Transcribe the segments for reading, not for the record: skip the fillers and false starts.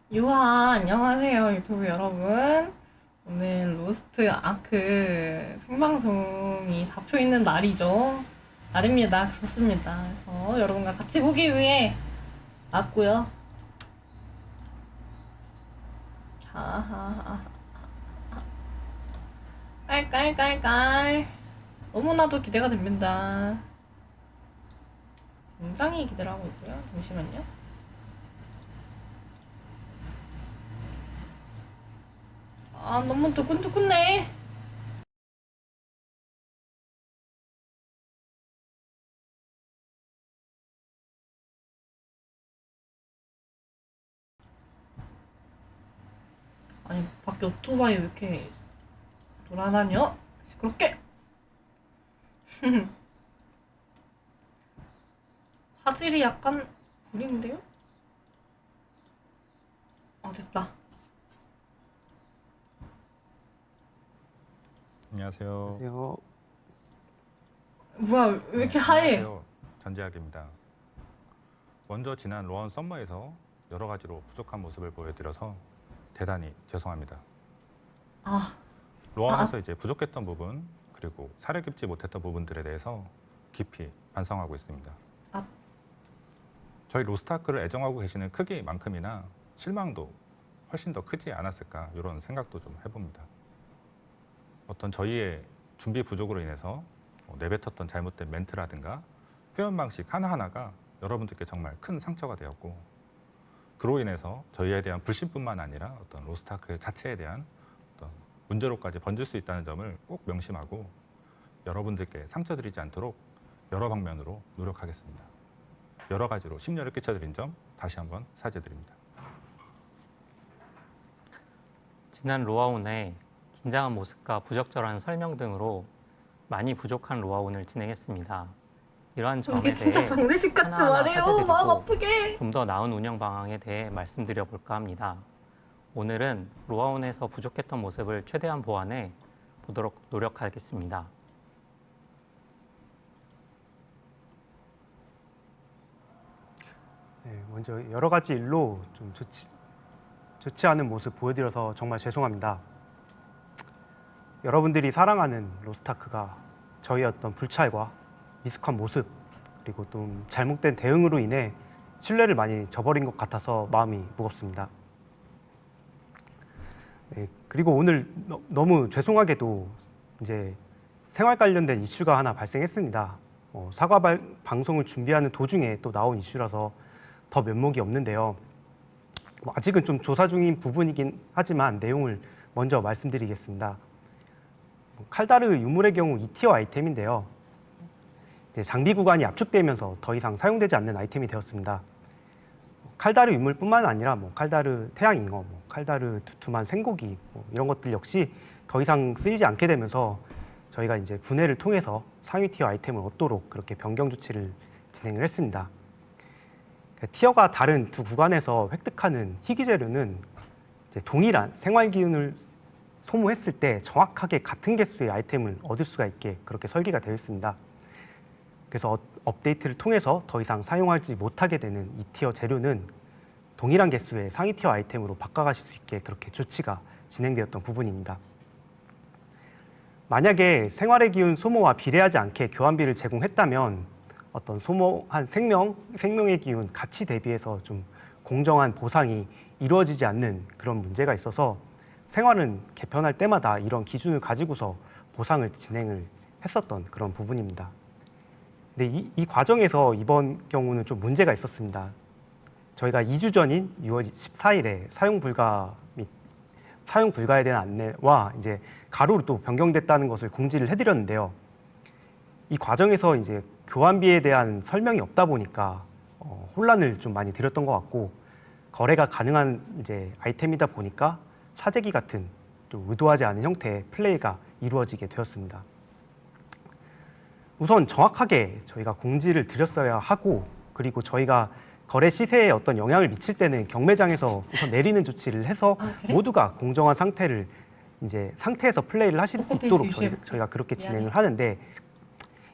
유하, 안녕하세요, 유튜브 여러분. 오늘 로스트 아크 생방송이 잡혀 있는 날이죠. 날입니다. 좋습니다. 그래서 여러분과 같이 보기 위해 왔고요. 자, 깔깔깔깔. 너무나도 기대가 됩니다. 굉장히 기대를 하고 있고요. 잠시만요. 아, 너무 두근두근해. 아니, 밖에 오토바이 왜 이렇게 돌아다녀? 시끄럽게! 화질이 약간 구린데요? 됐다. 안녕하세요. 안녕하세요. 뭐야, 왜 이렇게 하얘? 안녕하세요. 전재학입니다. 먼저 지난 로원 썸머에서 여러 가지로 부족한 모습을 보여드려서 대단히 죄송합니다. 아, 로원에서 이제 부족했던 부분 그리고 사려 깊지 못했던 부분들에 대해서 깊이 반성하고 있습니다. 아. 저희 로스타크를 애정하고 계시는 크기만큼이나 실망도 훨씬 더 크지 않았을까 이런 생각도 좀 해봅니다. 어떤 저희의 준비 부족으로 인해서 내뱉었던 잘못된 멘트라든가 표현 방식 하나하나가 여러분들께 정말 큰 상처가 되었고, 그로 인해서 저희에 대한 불신뿐만 아니라 어떤 로스타크 자체에 대한 어떤 문제로까지 번질 수 있다는 점을 꼭 명심하고 여러분들께 상처드리지 않도록 여러 방면으로 노력하겠습니다. 여러 가지로 심려를 끼쳐드린 점 다시 한번 사죄드립니다. 지난 로아온에 긴장한 모습과 부적절한 설명 등으로 많이 부족한 로아온을 진행했습니다. 이러한 점에 이게 진짜 대해 장례식 같지 하나하나 말해요. 마음 사죄드리고 아프게. 좀 더 나은 운영 방향에 대해 말씀드려 볼까 합니다. 오늘은 로아온에서 부족했던 모습을 최대한 보완해 보도록 노력하겠습니다. 네, 먼저 여러 가지 일로 좀 좋지 않은 모습 보여드려서 정말 죄송합니다. 여러분들이 사랑하는 로스타크가 저희 어떤 불찰과 미숙한 모습 그리고 좀 잘못된 대응으로 인해 신뢰를 많이 저버린 것 같아서 마음이 무겁습니다. 네, 그리고 오늘 너무 죄송하게도 이제 생활 관련된 이슈가 하나 발생했습니다. 사과 방송을 준비하는 도중에 또 나온 이슈라서 더 면목이 없는데요. 아직은 좀 조사 중인 부분이긴 하지만 내용을 먼저 말씀드리겠습니다. 칼다르 유물의 경우 2티어 아이템인데요. 이제 장비 구간이 압축되면서 더 이상 사용되지 않는 아이템이 되었습니다. 칼다르 유물뿐만 아니라 칼다르 태양잉어, 칼다르 두툼한 생고기 이런 것들 역시 더 이상 쓰이지 않게 되면서 저희가 이제 분해를 통해서 상위 티어 아이템을 얻도록 그렇게 변경 조치를 진행을 했습니다. 티어가 다른 두 구간에서 획득하는 희귀 재료는 이제 동일한 생활 기운을 소모했을 때 정확하게 같은 개수의 아이템을 얻을 수가 있게 그렇게 설계가 되어 있습니다. 그래서 업데이트를 통해서 더 이상 사용하지 못하게 되는 이 티어 재료는 동일한 개수의 상위 티어 아이템으로 바꿔가실 수 있게 그렇게 조치가 진행되었던 부분입니다. 만약에 생활의 기운 소모와 비례하지 않게 교환비를 제공했다면 어떤 소모한 생명의 기운 가치 대비해서 좀 공정한 보상이 이루어지지 않는 그런 문제가 있어서 생활은 개편할 때마다 이런 기준을 가지고서 보상을 진행을 했었던 그런 부분입니다. 근데 이 과정에서 이번 경우는 좀 문제가 있었습니다. 저희가 2주 전인 6월 14일에 사용 불가에 대한 안내와 이제 가로로 또 변경됐다는 것을 공지를 해드렸는데요. 이 과정에서 이제 교환비에 대한 설명이 없다 보니까 혼란을 좀 많이 드렸던 것 같고, 거래가 가능한 이제 아이템이다 보니까 사재기 같은 좀 의도하지 않은 형태의 플레이가 이루어지게 되었습니다. 우선 정확하게 저희가 공지를 드렸어야 하고, 그리고 저희가 거래 시세에 어떤 영향을 미칠 때는 경매장에서 우선 내리는 조치를 해서 그래? 모두가 공정한 상태에서 플레이를 하실 수 있도록 저희가 그렇게 진행을 하는데,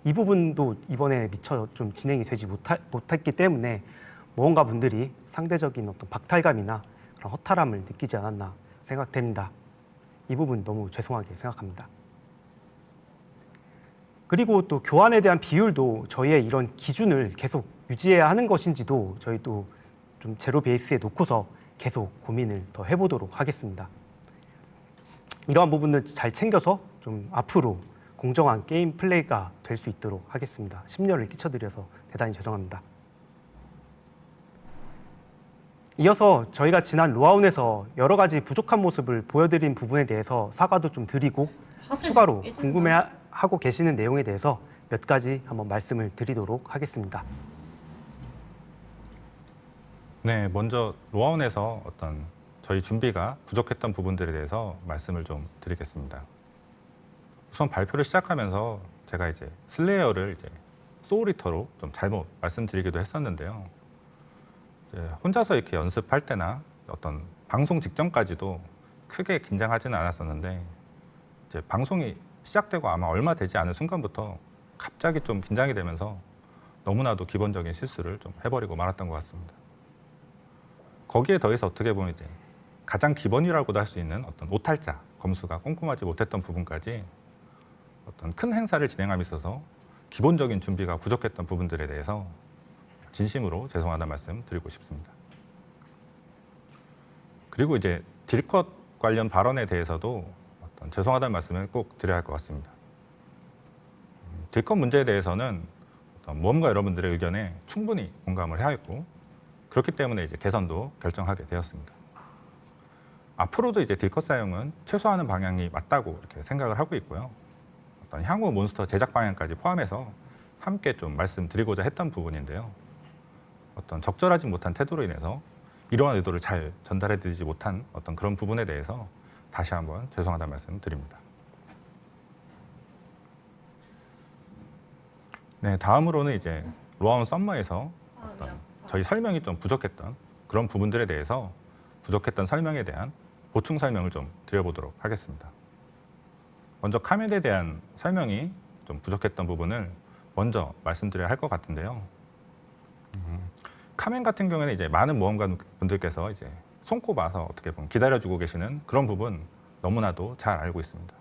이 부분도 이번에 미처 좀 진행이 되지 못했기 때문에 무언가 분들이 상대적인 어떤 박탈감이나 그런 허탈함을 느끼지 않았나 생각됩니다. 이 부분 너무 죄송하게 생각합니다. 그리고 또 교환에 대한 비율도 저희의 이런 기준을 계속 유지해야 하는 것인지도 저희 또 좀 제로 베이스에 놓고서 계속 고민을 더 해보도록 하겠습니다. 이러한 부분을 잘 챙겨서 좀 앞으로 공정한 게임 플레이가 될 수 있도록 하겠습니다. 심려를 끼쳐드려서 대단히 죄송합니다. 이어서 저희가 지난 로아운에서 여러 가지 부족한 모습을 보여드린 부분에 대해서 사과도 좀 드리고 화질 추가로 깨진다. 궁금해하고 계시는 내용에 대해서 몇 가지 한번 말씀을 드리도록 하겠습니다. 네, 먼저 로아온에서 어떤 저희 준비가 부족했던 부분들에 대해서 말씀을 좀 드리겠습니다. 우선 발표를 시작하면서 제가 이제 슬레이어를 이제 소울리터로 좀 잘못 말씀드리기도 했었는데요. 이제 혼자서 이렇게 연습할 때나 어떤 방송 직전까지도 크게 긴장하지는 않았었는데 이제 방송이 시작되고 아마 얼마 되지 않은 순간부터 갑자기 좀 긴장이 되면서 너무나도 기본적인 실수를 좀 해버리고 말았던 것 같습니다. 거기에 더해서 어떻게 보면 이제 가장 기본이라고도 할 수 있는 어떤 오탈자 검수가 꼼꼼하지 못했던 부분까지 어떤 큰 행사를 진행함에 있어서 기본적인 준비가 부족했던 부분들에 대해서 진심으로 죄송하다는 말씀 드리고 싶습니다. 그리고 이제 딜컷 관련 발언에 대해서도 어떤 죄송하다는 말씀을 꼭 드려야 할 것 같습니다. 딜컷 문제에 대해서는 어떤 모험가 여러분들의 의견에 충분히 공감을 해야 했고 그렇기 때문에 이제 개선도 결정하게 되었습니다. 앞으로도 이제 딜컷 사용은 최소화하는 방향이 맞다고 이렇게 생각을 하고 있고요. 어떤 향후 몬스터 제작 방향까지 포함해서 함께 좀 말씀드리고자 했던 부분인데요. 어떤 적절하지 못한 태도로 인해서 이러한 의도를 잘 전달해드리지 못한 어떤 그런 부분에 대해서 다시 한번 죄송하다는 말씀 드립니다. 네, 다음으로는 이제 로아온 썸머에서 어떤 저희 설명이 좀 부족했던 그런 부분들에 대해서 부족했던 설명에 대한 보충 설명을 좀 드려보도록 하겠습니다. 먼저 카멘에 대한 설명이 좀 부족했던 부분을 먼저 말씀드려야 할 것 같은데요. 카멘 같은 경우에는 이제 많은 모험가 분들께서 이제 손꼽아서 어떻게 보면 기다려주고 계시는 그런 부분 너무나도 잘 알고 있습니다.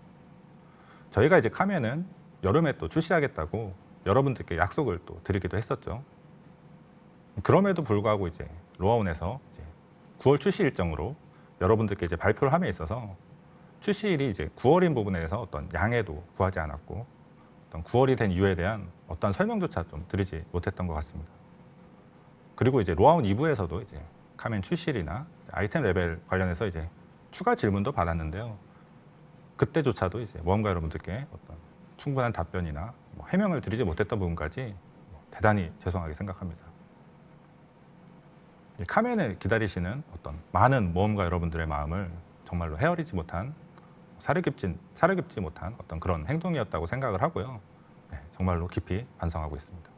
저희가 이제 카멘은 여름에 또 출시하겠다고 여러분들께 약속을 또 드리기도 했었죠. 그럼에도 불구하고 이제 로아온에서 이제 9월 출시 일정으로 여러분들께 이제 발표를 함에 있어서 출시일이 이제 9월인 부분에 대해서 어떤 양해도 구하지 않았고 어떤 9월이 된 이유에 대한 어떤 설명조차 좀 드리지 못했던 것 같습니다. 그리고 이제 로아온 2부에서도 이제 카멘 출시일이나 아이템 레벨 관련해서 이제 추가 질문도 받았는데요. 그때조차도 이제 모험가 여러분들께 어떤 충분한 답변이나 뭐 해명을 드리지 못했던 부분까지 대단히 죄송하게 생각합니다. 이 카멘을 기다리시는 어떤 많은 모험가 여러분들의 마음을 정말로 헤아리지 못한 사려 깊지 못한 어떤 그런 행동이었다고 생각을 하고요. 네, 정말로 깊이 반성하고 있습니다.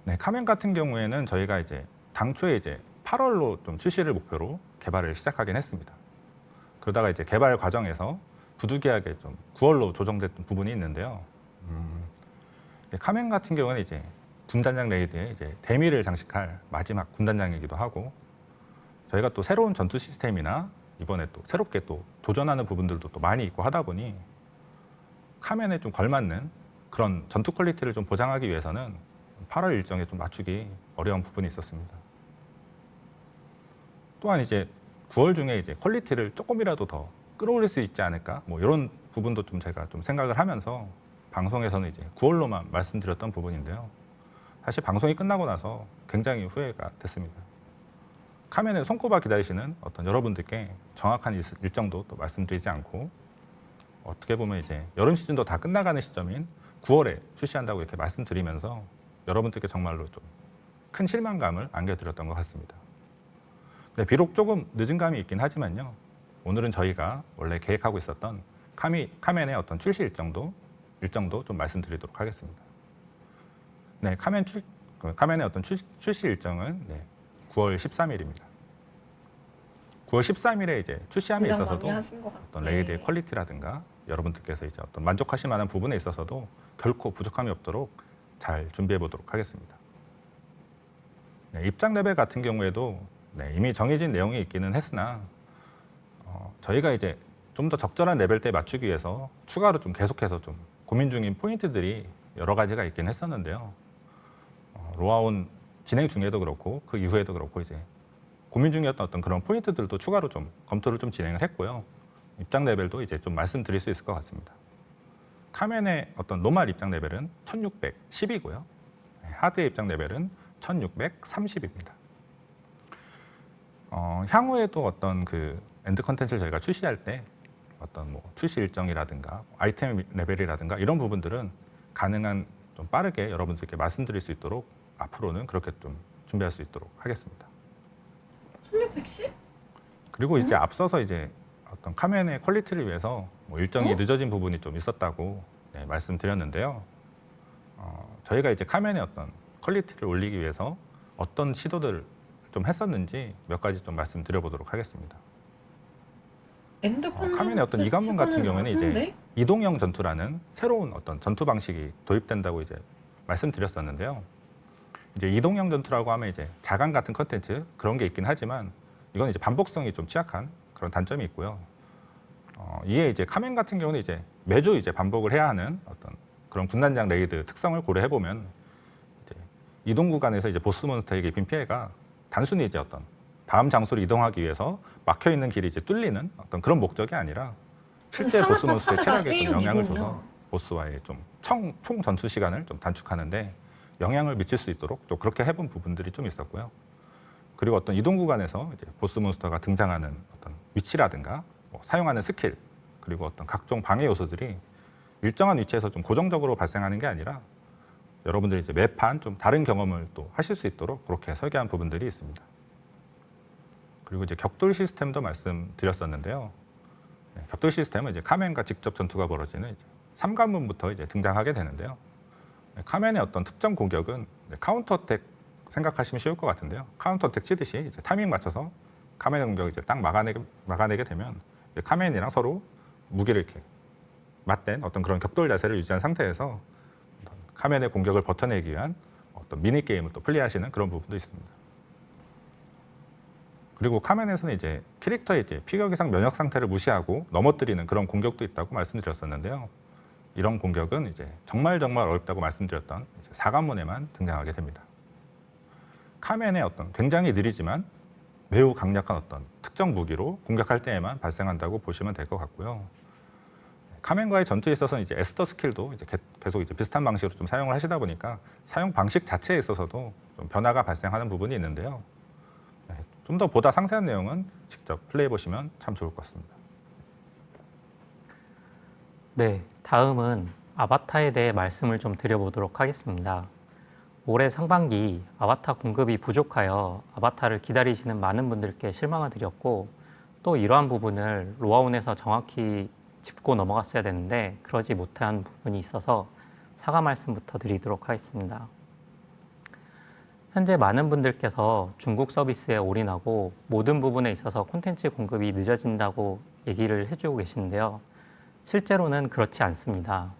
네, 카멘 같은 경우에는 저희가 이제 당초에 이제 8월로 좀 출시를 목표로 개발을 시작하긴 했습니다. 그러다가 이제 개발 과정에서 부득이하게 좀 9월로 조정됐던 부분이 있는데요. 카멘 같은 경우는 이제 군단장 레이드에 이제 대미를 장식할 마지막 군단장이기도 하고 저희가 또 새로운 전투 시스템이나 이번에 또 새롭게 또 도전하는 부분들도 또 많이 있고 하다 보니 카멘에 좀 걸맞는 그런 전투 퀄리티를 좀 보장하기 위해서는 8월 일정에 좀 맞추기 어려운 부분이 있었습니다. 또한 이제 9월 중에 이제 퀄리티를 조금이라도 더 끌어올릴 수 있지 않을까 뭐 이런 부분도 좀 제가 좀 생각을 하면서 방송에서는 이제 9월로만 말씀드렸던 부분인데요. 사실 방송이 끝나고 나서 굉장히 후회가 됐습니다. 카멘을 손꼽아 기다리시는 어떤 여러분들께 정확한 일정도 또 말씀드리지 않고 어떻게 보면 이제 여름 시즌도 다 끝나가는 시점인 9월에 출시한다고 이렇게 말씀드리면서 여러분들께 정말로 좀 큰 실망감을 안겨드렸던 것 같습니다. 네, 비록 조금 늦은 감이 있긴 하지만요. 오늘은 저희가 원래 계획하고 있었던 카멘의 어떤 출시 일정도 좀 말씀드리도록 하겠습니다. 네, 카멘의 어떤 출시 일정은 네, 9월 13일입니다. 9월 13일에 이제 출시함에 있어서도 어떤 레이드의 퀄리티라든가 여러분들께서 이제 어떤 만족하실 만한 부분에 있어서도 결코 부족함이 없도록 잘 준비해 보도록 하겠습니다. 네, 입장 레벨 같은 경우에도 네, 이미 정해진 내용이 있기는 했으나 저희가 이제 좀 더 적절한 레벨대에 맞추기 위해서 추가로 좀 계속해서 좀 고민 중인 포인트들이 여러 가지가 있긴 했었는데요. 로아온 진행 중에도 그렇고 그 이후에도 그렇고 이제 고민 중이었던 어떤 그런 포인트들도 추가로 좀 검토를 좀 진행을 했고요. 입장 레벨도 이제 좀 말씀드릴 수 있을 것 같습니다. 카멘의 어떤 노멀 입장 레벨은 1610이고요. 하드의 입장 레벨은 1630입니다. 향후에도 어떤 그 엔드 컨텐츠를 저희가 출시할 때 어떤 뭐 출시 일정이라든가 아이템 레벨이라든가 이런 부분들은 가능한 좀 빠르게 여러분들께 말씀드릴 수 있도록 앞으로는 그렇게 좀 준비할 수 있도록 하겠습니다. 1600시? 그리고 이제 앞서서 이제 어떤 카멘의 퀄리티를 위해서 뭐 일정이 늦어진 부분이 좀 있었다고 네, 말씀드렸는데요. 저희가 이제 카멘의 어떤 퀄리티를 올리기 위해서 어떤 시도들을 좀 했었는지 몇 가지 좀 말씀드려보도록 하겠습니다. 엔드 컨텐츠 카멘의 어떤 이관문 같은 경우에는 이제 낮은데? 이동형 전투라는 새로운 어떤 전투 방식이 도입된다고 이제 말씀드렸었는데요. 이제 이동형 전투라고 하면 이제 자강 같은 컨텐츠 그런 게 있긴 하지만 이건 이제 반복성이 좀 취약한 그런 단점이 있고요. 이에 이제 카멘 같은 경우는 이제 매주 이제 반복을 해야 하는 어떤 그런 군단장 레이드 특성을 고려해 보면 이제 이동 구간에서 이제 보스 몬스터에게 입힌 피해가 단순히 이제 어떤 다음 장소로 이동하기 위해서 막혀 있는 길이 이제 뚫리는 어떤 그런 목적이 아니라 실제 보스 몬스터의 체력에 좀 영향을 줘서 보스와의 좀 총 전투 시간을 좀 단축하는데 영향을 미칠 수 있도록 또 그렇게 해본 부분들이 좀 있었고요. 그리고 어떤 이동 구간에서 이제 보스 몬스터가 등장하는 어떤 위치라든가 뭐 사용하는 스킬 그리고 어떤 각종 방해 요소들이 일정한 위치에서 좀 고정적으로 발생하는 게 아니라 여러분들이 이제 매판 좀 다른 경험을 또 하실 수 있도록 그렇게 설계한 부분들이 있습니다. 그리고 이제 격돌 시스템도 말씀드렸었는데요. 네, 격돌 시스템은 이제 카멘과 직접 전투가 벌어지는 이제 3관문부터 이제 등장하게 되는데요. 네, 카멘의 어떤 특정 공격은 카운터 어택 생각하시면 쉬울 것 같은데요. 카운터 어택 치듯이 이제 타이밍 맞춰서 카멘의 공격을 이제 딱 막아내게 되면 이제 카멘이랑 서로 무기를 이렇게 맞댄 어떤 그런 격돌 자세를 유지한 상태에서 카멘의 공격을 버텨내기 위한 어떤 미니 게임을 또 플레이하시는 그런 부분도 있습니다. 그리고 카멘에서는 이제 캐릭터의 이제 피격 이상 면역 상태를 무시하고 넘어뜨리는 그런 공격도 있다고 말씀드렸었는데요. 이런 공격은 이제 정말 어렵다고 말씀드렸던 이제 4관문에만 등장하게 됩니다. 카멘의 어떤 굉장히 느리지만 매우 강력한 어떤 특정 무기로 공격할 때에만 발생한다고 보시면 될 것 같고요. 카멘과의 전투에 있어서는 이제 에스더 스킬도 이제 계속 이제 비슷한 방식으로 좀 사용을 하시다 보니까 사용 방식 자체에 있어서도 좀 변화가 발생하는 부분이 있는데요. 좀 더 보다 상세한 내용은 직접 플레이해 보시면 참 좋을 것 같습니다. 네, 다음은 아바타에 대해 말씀을 좀 드려보도록 하겠습니다. 올해 상반기 아바타 공급이 부족하여 아바타를 기다리시는 많은 분들께 실망을 드렸고 또 이러한 부분을 로아온에서 정확히 짚고 넘어갔어야 되는데 그러지 못한 부분이 있어서 사과 말씀부터 드리도록 하겠습니다. 현재 많은 분들께서 중국 서비스에 올인하고 모든 부분에 있어서 콘텐츠 공급이 늦어진다고 얘기를 해주고 계시는데요. 실제로는 그렇지 않습니다.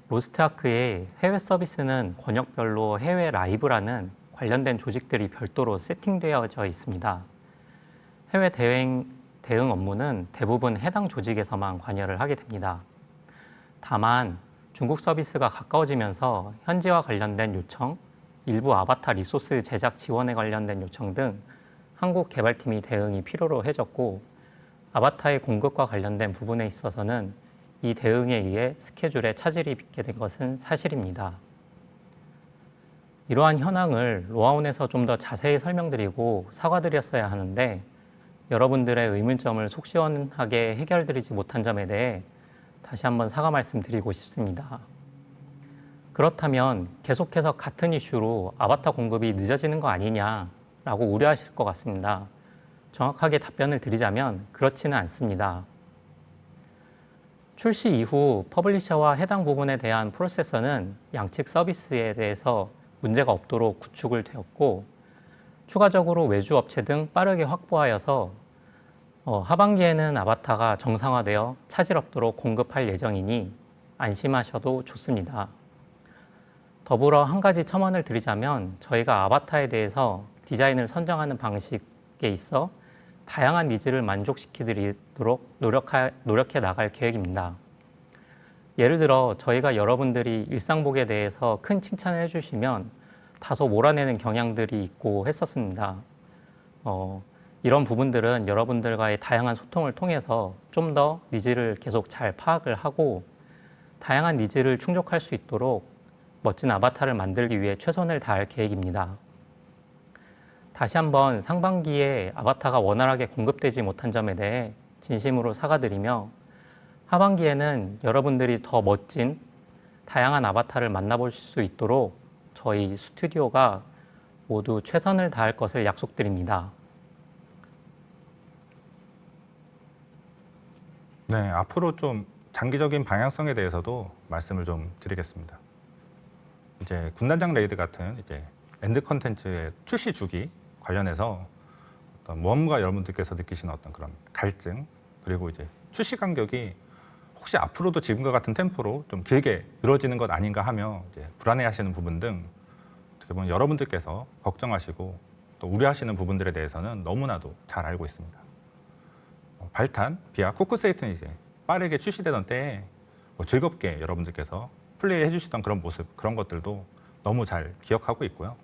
로스트아크의 해외 서비스는 권역별로 해외 라이브라는 관련된 조직들이 별도로 세팅되어져 있습니다. 해외 대응 업무는 대부분 해당 조직에서만 관여를 하게 됩니다. 다만 중국 서비스가 가까워지면서 현지와 관련된 요청, 일부 아바타 리소스 제작 지원에 관련된 요청 등 한국 개발팀이 대응이 필요로 해졌고 아바타의 공급과 관련된 부분에 있어서는 이 대응에 의해 스케줄에 차질이 빚게 된 것은 사실입니다. 이러한 현황을 로아온에서 좀 더 자세히 설명드리고 사과드렸어야 하는데 여러분들의 의문점을 속 시원하게 해결드리지 못한 점에 대해 다시 한번 사과 말씀드리고 싶습니다. 그렇다면 계속해서 같은 이슈로 아바타 공급이 늦어지는 거 아니냐라고 우려하실 것 같습니다. 정확하게 답변을 드리자면 그렇지는 않습니다. 출시 이후 퍼블리셔와 해당 부분에 대한 프로세서는 양측 서비스에 대해서 문제가 없도록 구축을 되었고 추가적으로 외주 업체 등 빠르게 확보하여서 하반기에는 아바타가 정상화되어 차질 없도록 공급할 예정이니 안심하셔도 좋습니다. 더불어 한 가지 첨언을 드리자면 저희가 아바타에 대해서 디자인을 선정하는 방식에 있어 다양한 니즈를 만족시키도록 노력해 나갈 계획입니다. 예를 들어 저희가 여러분들이 일상복에 대해서 큰 칭찬을 해주시면 다소 몰아내는 경향들이 있고 했었습니다. 이런 부분들은 여러분들과의 다양한 소통을 통해서 좀 더 니즈를 계속 잘 파악을 하고 다양한 니즈를 충족할 수 있도록 멋진 아바타를 만들기 위해 최선을 다할 계획입니다. 다시 한번 상반기에 아바타가 원활하게 공급되지 못한 점에 대해 진심으로 사과드리며 하반기에는 여러분들이 더 멋진 다양한 아바타를 만나볼 수 있도록 저희 스튜디오가 모두 최선을 다할 것을 약속드립니다. 네, 앞으로 좀 장기적인 방향성에 대해서도 말씀을 좀 드리겠습니다. 이제 군단장 레이드 같은 이제 엔드 컨텐츠의 출시 주기 관련해서 어떤 무언가 여러분들께서 느끼시는 어떤 그런 갈증, 그리고 이제 출시 간격이 혹시 앞으로도 지금과 같은 템포로 좀 길게 늘어지는 것 아닌가 하며 이제 불안해하시는 부분 등 어떻게 보면 여러분들께서 걱정하시고 또 우려하시는 부분들에 대해서는 너무나도 잘 알고 있습니다. 발탄, 비아, 쿠크세이트는 이제 빠르게 출시되던 때에 즐겁게 여러분들께서 플레이해 주시던 그런 모습, 그런 것들도 너무 잘 기억하고 있고요.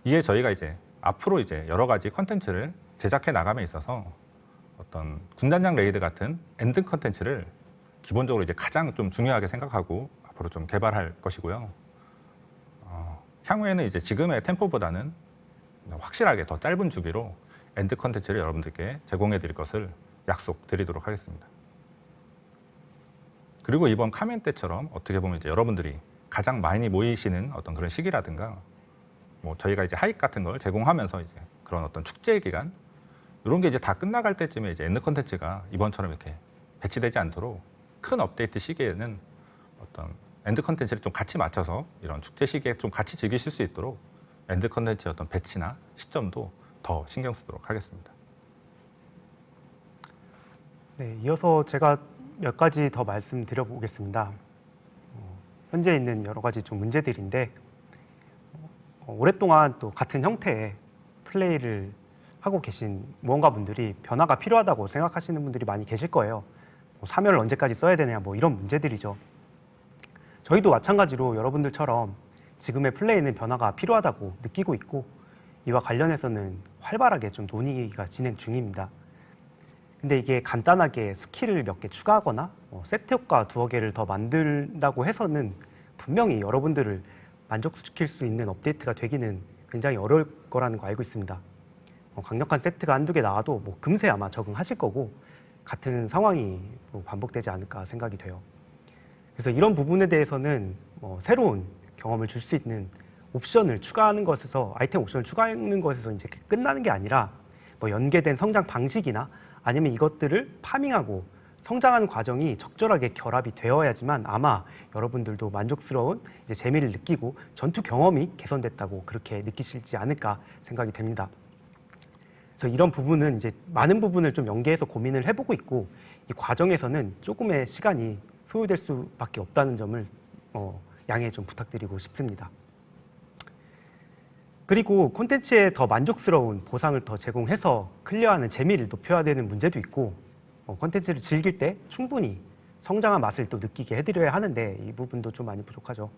이에 저희가 이제 앞으로 이제 여러 가지 컨텐츠를 제작해 나감에 있어서 어떤 군단장 레이드 같은 엔드 컨텐츠를 기본적으로 이제 가장 좀 중요하게 생각하고 앞으로 좀 개발할 것이고요. 향후에는 이제 지금의 템포보다는 확실하게 더 짧은 주기로 엔드 컨텐츠를 여러분들께 제공해 드릴 것을 약속드리도록 하겠습니다. 그리고 이번 카멘 때처럼 어떻게 보면 이제 여러분들이 가장 많이 모이시는 어떤 그런 시기라든가 뭐 저희가 이제 하익 같은 걸 제공하면서 이제 그런 어떤 축제 기간 이런 게 이제 다 끝나갈 때쯤에 이제 엔드 컨텐츠가 이번처럼 이렇게 배치되지 않도록 큰 업데이트 시기에는 어떤 엔드 컨텐츠를 좀 같이 맞춰서 이런 축제 시기에 좀 같이 즐기실 수 있도록 엔드 컨텐츠의 어떤 배치나 시점도 더 신경 쓰도록 하겠습니다. 네, 이어서 제가 몇 가지 더 말씀드려 보겠습니다. 현재 있는 여러 가지 좀 문제들인데 오랫동안 또 같은 형태의 플레이를 하고 계신 무언가 분들이 변화가 필요하다고 생각하시는 분들이 많이 계실 거예요. 사면을 언제까지 써야 되냐 뭐 이런 문제들이죠. 저희도 마찬가지로 여러분들처럼 지금의 플레이는 변화가 필요하다고 느끼고 있고 이와 관련해서는 활발하게 좀 논의가 진행 중입니다. 근데 이게 간단하게 스킬을 몇 개 추가하거나 세트 효과 두어 개를 더 만든다고 해서는 분명히 여러분들을 만족시킬 수 있는 업데이트가 되기는 굉장히 어려울 거라는 거 알고 있습니다. 강력한 세트가 한두 개 나와도 뭐 금세 아마 적응하실 거고 같은 상황이 반복되지 않을까 생각이 돼요. 그래서 이런 부분에 대해서는 새로운 경험을 줄 수 있는 옵션을 추가하는 것에서 아이템 옵션을 추가하는 것에서 이제 끝나는 게 아니라 뭐 연계된 성장 방식이나 아니면 이것들을 파밍하고 성장하는 과정이 적절하게 결합이 되어야지만 아마 여러분들도 만족스러운 이제 재미를 느끼고 전투 경험이 개선됐다고 그렇게 느끼실지 않을까 생각이 됩니다. 그래서 이런 부분은 이제 많은 부분을 좀 연계해서 고민을 해보고 있고 이 과정에서는 조금의 시간이 소요될 수밖에 없다는 점을 양해 좀 부탁드리고 싶습니다. 그리고 콘텐츠에 더 만족스러운 보상을 더 제공해서 클리어하는 재미를 높여야 되는 문제도 있고 콘텐츠를 즐길 때 충분히 성장한 맛을 또 느끼게 해드려야 하는데 이 부분도 좀 많이 부족하죠.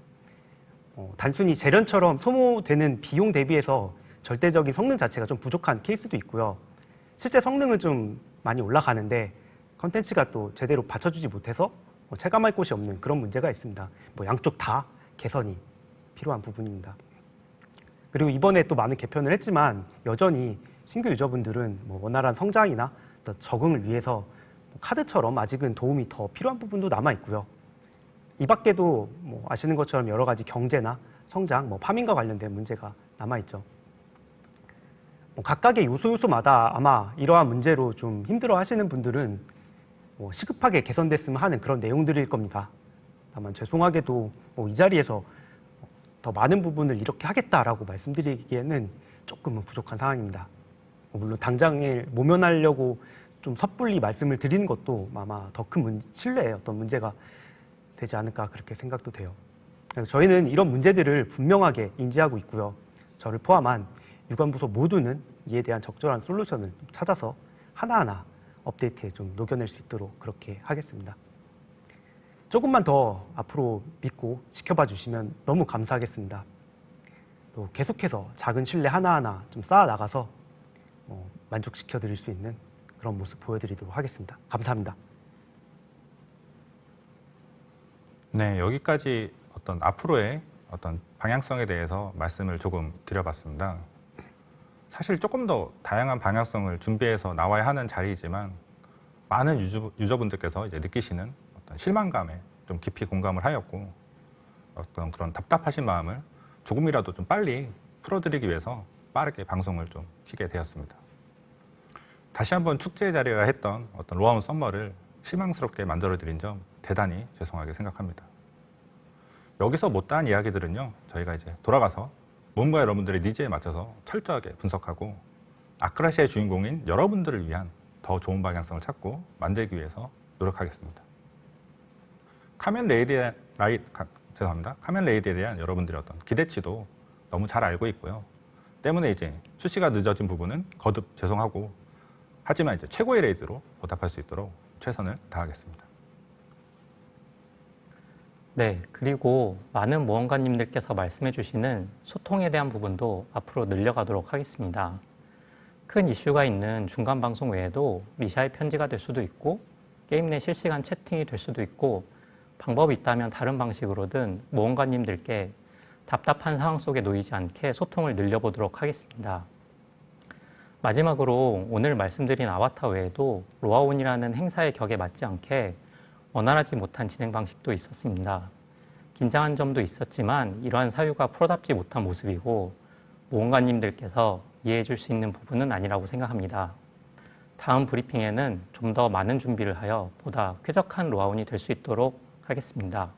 단순히 재련처럼 소모되는 비용 대비해서 절대적인 성능 자체가 좀 부족한 케이스도 있고요. 실제 성능은 좀 많이 올라가는데 콘텐츠가 또 제대로 받쳐주지 못해서 체감할 곳이 없는 그런 문제가 있습니다. 양쪽 다 개선이 필요한 부분입니다. 그리고 이번에 또 많은 개편을 했지만 여전히 신규 유저분들은 원활한 성장이나 또 적응을 위해서 카드처럼 아직은 도움이 더 필요한 부분도 남아 있고요. 이 밖에도 아시는 것처럼 여러 가지 경제나 성장, 파밍과 관련된 문제가 남아 있죠. 각각의 요소마다 아마 이러한 문제로 좀 힘들어하시는 분들은 시급하게 개선됐으면 하는 그런 내용들일 겁니다. 다만 죄송하게도 이 자리에서 더 많은 부분을 이렇게 하겠다라고 말씀드리기에는 조금은 부족한 상황입니다. 물론 당장에 모면하려고 좀 섣불리 말씀을 드리는 것도 아마 더 큰 신뢰에 어떤 문제가 되지 않을까 그렇게 생각도 돼요. 그래서 저희는 이런 문제들을 분명하게 인지하고 있고요. 저를 포함한 유관부서 모두는 이에 대한 적절한 솔루션을 찾아서 하나하나 업데이트에 좀 녹여낼 수 있도록 그렇게 하겠습니다. 조금만 더 앞으로 믿고 지켜봐 주시면 너무 감사하겠습니다. 또 계속해서 작은 신뢰 하나하나 좀 쌓아 나가서 만족시켜 드릴 수 있는 그런 모습 보여드리도록 하겠습니다. 감사합니다. 네, 여기까지 어떤 앞으로의 어떤 방향성에 대해서 말씀을 조금 드려봤습니다. 사실 조금 더 다양한 방향성을 준비해서 나와야 하는 자리이지만 많은 유저분들께서 이제 느끼시는 어떤 실망감에 좀 깊이 공감을 하였고 어떤 그런 답답하신 마음을 조금이라도 좀 빨리 풀어드리기 위해서 빠르게 방송을 좀 켜게 되었습니다. 다시 한번 축제 자리가 했던 어떤 로아운 썸머를 실망스럽게 만들어드린 점 대단히 죄송하게 생각합니다. 여기서 못다한 이야기들은요, 저희가 이제 돌아가서 모험가 여러분들의 니즈에 맞춰서 철저하게 분석하고 아크라시아의 주인공인 여러분들을 위한 더 좋은 방향성을 찾고 만들기 위해서 노력하겠습니다. 카멘 레이디에 대한 여러분들의 어떤 기대치도 너무 잘 알고 있고요. 때문에 이제 출시가 늦어진 부분은 거듭 죄송하고, 하지만 이제 최고의 레이드로 보답할 수 있도록 최선을 다하겠습니다. 네, 그리고 많은 모험가님들께서 말씀해 주시는 소통에 대한 부분도 앞으로 늘려가도록 하겠습니다. 큰 이슈가 있는 중간 방송 외에도 리샤의 편지가 될 수도 있고 게임 내 실시간 채팅이 될 수도 있고 방법이 있다면 다른 방식으로든 모험가님들께 답답한 상황 속에 놓이지 않게 소통을 늘려보도록 하겠습니다. 마지막으로 오늘 말씀드린 아바타 외에도 로아온이라는 행사의 격에 맞지 않게 원활하지 못한 진행 방식도 있었습니다. 긴장한 점도 있었지만 이러한 사유가 프로답지 못한 모습이고 모험가님들께서 이해해 줄 수 있는 부분은 아니라고 생각합니다. 다음 브리핑에는 좀 더 많은 준비를 하여 보다 쾌적한 로아온이 될 수 있도록 하겠습니다.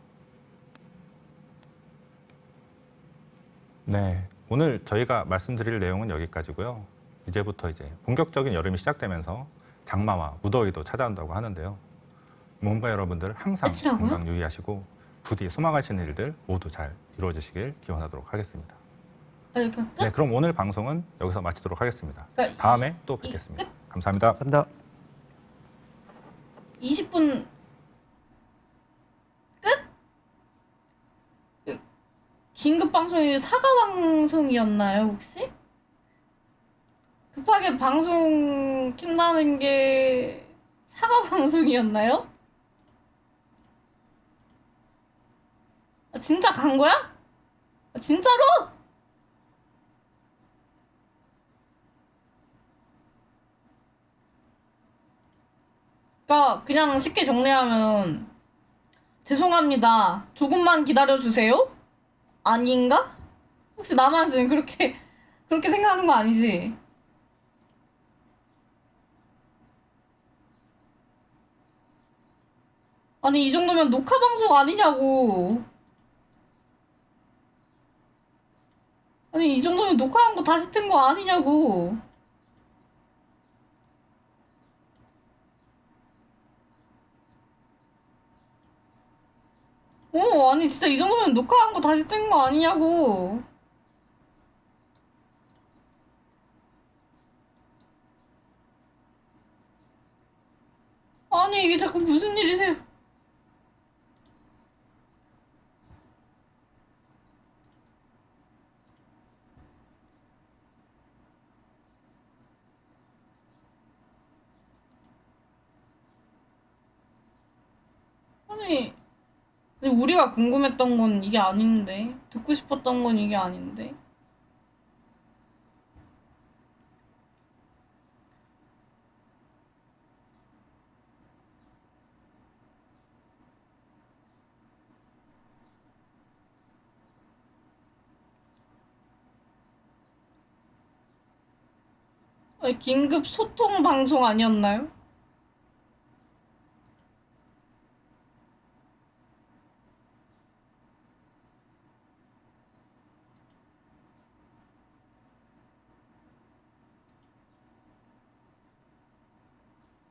네, 오늘 저희가 말씀드릴 내용은 여기까지고요. 이제부터 이제 본격적인 여름이 시작되면서 장마와 무더위도 찾아온다고 하는데요. 모험가 여러분들 항상 끝이라고요? 건강 유의하시고 부디 소망하시는 일들 모두 잘 이루어지시길 기원하도록 하겠습니다. 이렇게 끝? 네, 그럼 오늘 방송은 여기서 마치도록 하겠습니다. 그러니까 다음에 또 이 뵙겠습니다. 끝? 감사합니다. 감사합니다. 20분 끝? 긴급 방송이 사과 방송이었나요, 혹시? 급하게 방송 킨다는 게 사과 방송이었나요? 아, 진짜 간 거야? 아, 진짜로? 그러니까 그냥 쉽게 정리하면 죄송합니다. 조금만 기다려주세요? 아닌가? 혹시 나만 지금 그렇게 생각하는 거 아니지? 아니 이 정도면 녹화 방송 아니냐고. 아니 이 정도면 녹화한 거 다시 뜬 거 아니냐고. 아니 진짜 이 정도면 녹화한 거 다시 뜬 거 아니냐고. 아니 이게 자꾸 무슨 일이세요? 아니 근데 우리가 궁금했던 건 이게 아닌데, 듣고 싶었던 건 이게 아닌데. 아니, 긴급 소통 방송 아니었나요?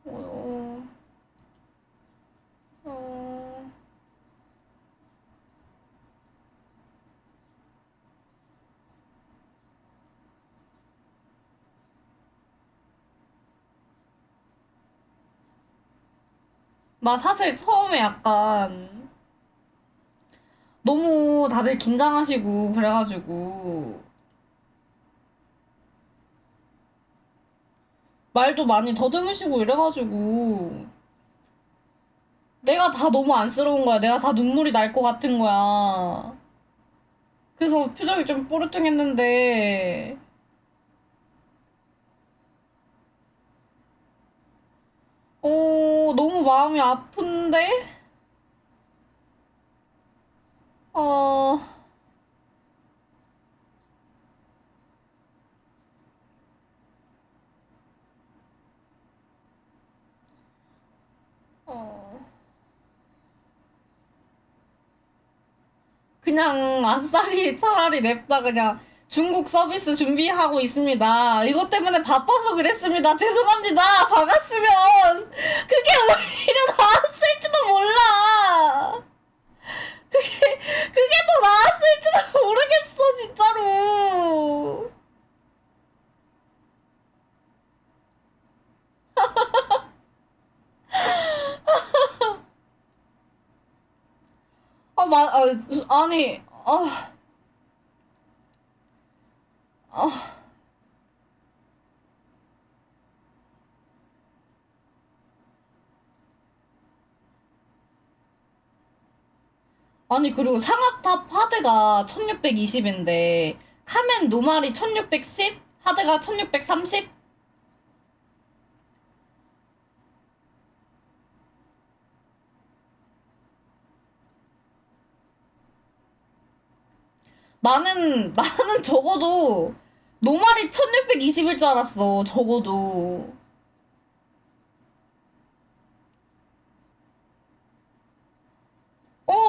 어, 어, 나 사실 처음에 약간 너무 다들 긴장하시고 그래가지고 말도 많이 더듬으시고 이래가지고 내가 다 너무 안쓰러운 거야. 내가 다 눈물이 날 것 같은 거야. 그래서 표정이 좀 뽀르퉁했는데 너무 마음이 아픈데? 어, 어. 그냥 아싸리 차라리 냅다 그냥 중국 서비스 준비하고 있습니다. 이것 때문에 바빠서 그랬습니다. 죄송합니다. 박았으면 그게 오히려 나았을지도 몰라. 그게 더 나았을지도 모르겠어, 진짜로. 아니, 아. 아니, 그리고 상하탑 하드가 1620인데, 카멘 노말이 1610? 하드가 1630? 나는 적어도, 노말이 1620일 줄 알았어, 적어도.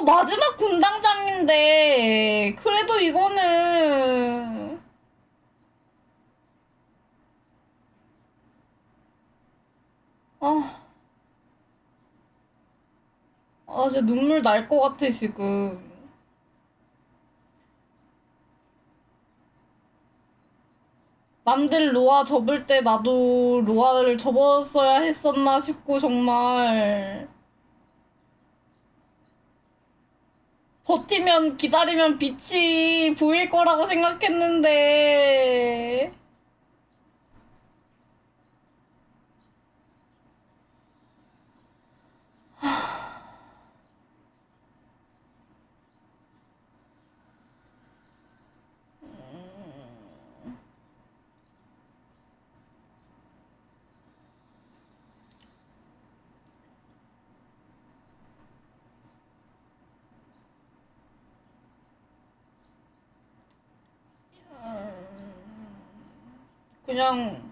마지막 군당장인데, 그래도 이거는, 아, 진짜 눈물 날 것 같아, 지금. 남들 로아 접을 때 나도 로아를 접었어야 했었나 싶고, 정말. 버티면, 기다리면 빛이 보일 거라고 생각했는데. 그냥,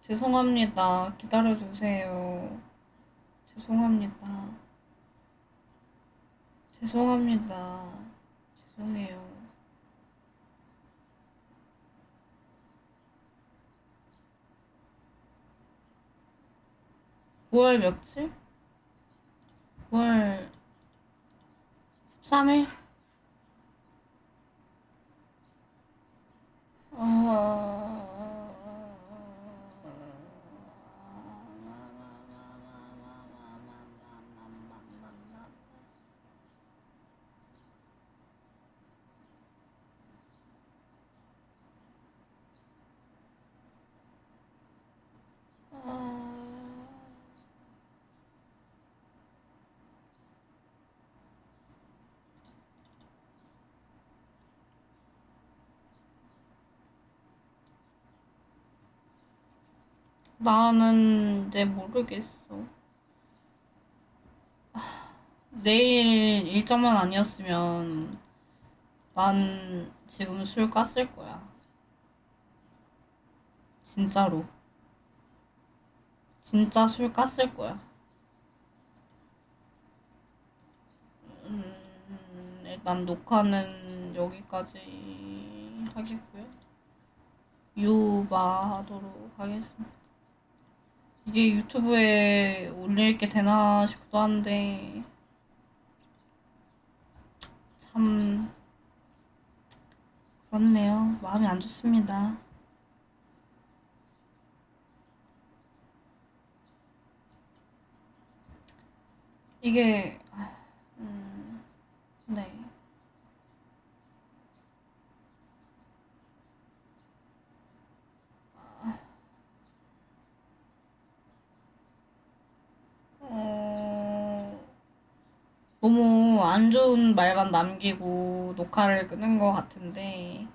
죄송합니다. 기다려주세요. 죄송합니다. 죄송합니다. 죄송해요. 9월 며칠? 9월 13일? 나는 이제 모르겠어. 내일 일정만 아니었으면 난 지금 술 깠을 거야. 진짜로. 진짜 술 깠을 거야. 일단 녹화는 여기까지 하겠고요. 유바하도록 하겠습니다. 이게 유튜브에 올릴 게 되나 싶기도 한데 참 그렇네요. 마음이 안 좋습니다. 이게 네. 어, 너무 안 좋은 말만 남기고 녹화를 끄는 것 같은데,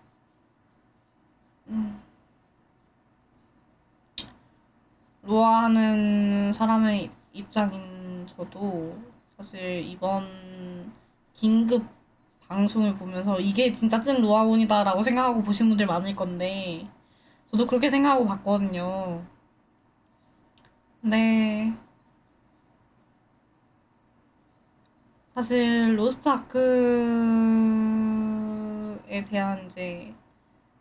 음, 로아하는 사람의 입장인 저도 사실 이번 긴급 방송을 보면서 이게 진짜 찐 로아원이다라고 생각하고 보신 분들 많을 건데, 저도 그렇게 생각하고 봤거든요. 근데 사실 로스트 아크에 대한 이제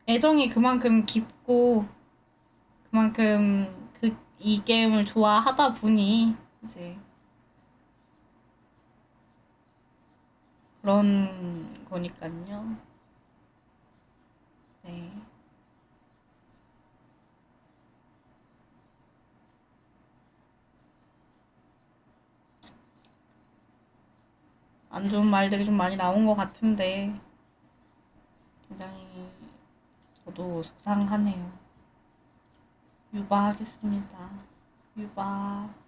애정이 그만큼 깊고 그만큼 이 게임을 좋아하다 보니 이제 그런 거니까요. 네. 안 좋은 말들이 좀 많이 나온 것 같은데 굉장히 저도 속상하네요. 유바하겠습니다. 유바.